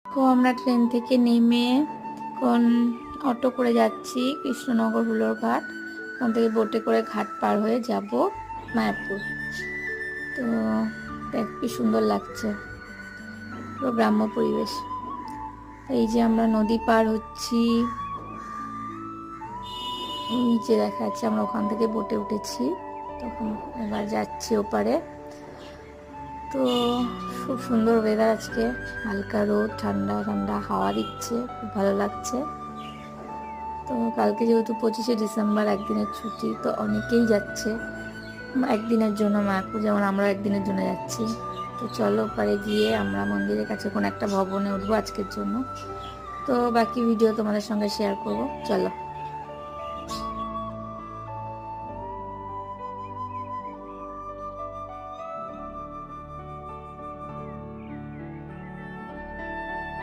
তো আমরা ট্রেন থেকে নেমে কোন অটো করে যাচ্ছি কৃষ্ণনগর হুলোর ঘাট। ওখান থেকে বোটে করে ঘাট পার হয়ে যাব মায়াপুর। তো দেখ কি সুন্দর লাগছে, পুরো গ্রাম্য পরিবেশ। এই যে আমরা নদী পার হচ্ছি, নিচে দেখা যাচ্ছে, আমরা ওখান থেকে বোটে উঠেছি, তখন এবার যাচ্ছি ওপারে। তো খুব সুন্দর ওয়েদার আজকে, হালকা রোদ, ঠান্ডা ঠান্ডা হাওয়া দিচ্ছে, খুব ভালো লাগছে। তো কালকে যেহেতু 25শে ডিসেম্বর, একদিনের ছুটি, তো অনেকেই যাচ্ছে একদিনের জন্য মায়াপুর, যেমন আমরা একদিনের জন্য যাচ্ছি। তো চলো ওপারে গিয়ে আমরা মন্দিরের কাছে কোনো একটা ভবনে উঠবো আজকের জন্য। তো বাকি ভিডিও তোমাদের সঙ্গে শেয়ার করবো, চলো।